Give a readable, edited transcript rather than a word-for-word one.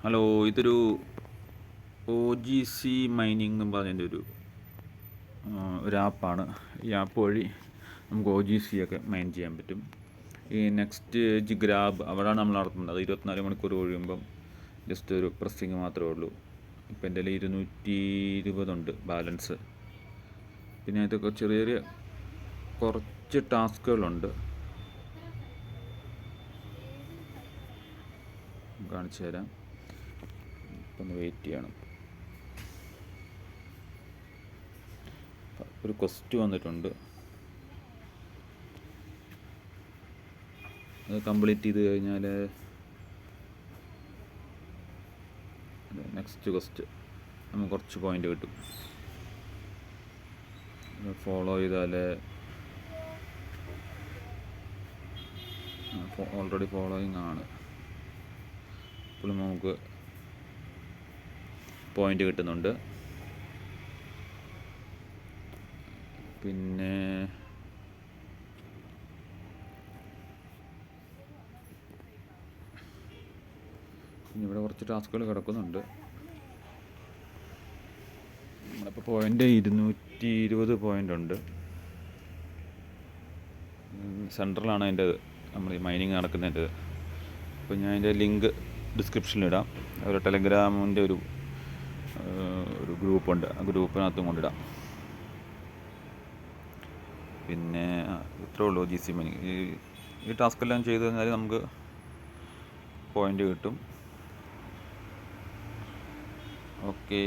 Hello, ഇതൊരു OGC mining എന്ന് പറഞ്ഞതിൻ്റെ ഒരു ആപ്പാണ്. ഈ ആപ്പ് വഴി നമുക്ക് OGC ഒക്കെ മൈൻ ചെയ്യാൻ പറ്റും. ഈ നെക്സ്റ്റ് എഡ്ജ് ഗ്രാബ് അവിടെയാണ് നമ്മൾ നടത്തുന്നത്. അത് 24 മണിക്കൂർ കഴിയുമ്പം ജസ്റ്റ് ഒരു പ്രസ്സിങ് മാത്രമേ ഉള്ളൂ. ഇപ്പം എൻ്റെ 220 ഉണ്ട് ബാലൻസ്. പിന്നെ ഇതൊക്കെ ചെറിയ ചെറിയ കുറച്ച് ടാസ്കുകളുണ്ട്, കാണിച്ചു തരാം. ഇപ്പം ഒന്ന് വെയിറ്റ് ചെയ്യണം. ഒരു ക്വസ്റ്റ് വന്നിട്ടുണ്ട്, അത് കംപ്ലീറ്റ് ചെയ്ത് കഴിഞ്ഞാൽ നെക്സ്റ്റ് ക്വസ്റ്റ് നമുക്ക് കുറച്ച് പോയിൻ്റ് കിട്ടും. ഫോളോ ചെയ്താൽ ഓൾറെഡി ഫോളോയിങ് ആണ്. ഇപ്പോൾ നമുക്ക് പോയിൻ്റ് കിട്ടുന്നുണ്ട്. പിന്നെ ഇവിടെ കുറച്ച് ടാസ്കുകൾ കിടക്കുന്നുണ്ട്. നമ്മളിപ്പോൾ പോയിൻ്റ് 220 പോയിൻ്റ് ഉണ്ട്. സെൻട്രലാണ് അതിൻ്റെ നമ്മൾ ഈ മൈനിങ് നടക്കുന്നതിൻ്റെ. അപ്പോൾ ഞാൻ അതിൻ്റെ ലിങ്ക് ഡിസ്ക്രിപ്ഷനിലിടാം. ഒരു ടെലഗ്രാമിൻ്റെ ഒരു ഗ്രൂപ്പുണ്ട്, ആ ഗ്രൂപ്പിനകത്തും കൊണ്ടിടാം. പിന്നെ ഇത്രേ ഉള്ളൂ OGC മൈനിങ്. ഈ ടാസ്ക് എല്ലാം ചെയ്ത് കഴിഞ്ഞാൽ നമുക്ക് പോയിൻ്റ് കിട്ടും. ഓക്കേ.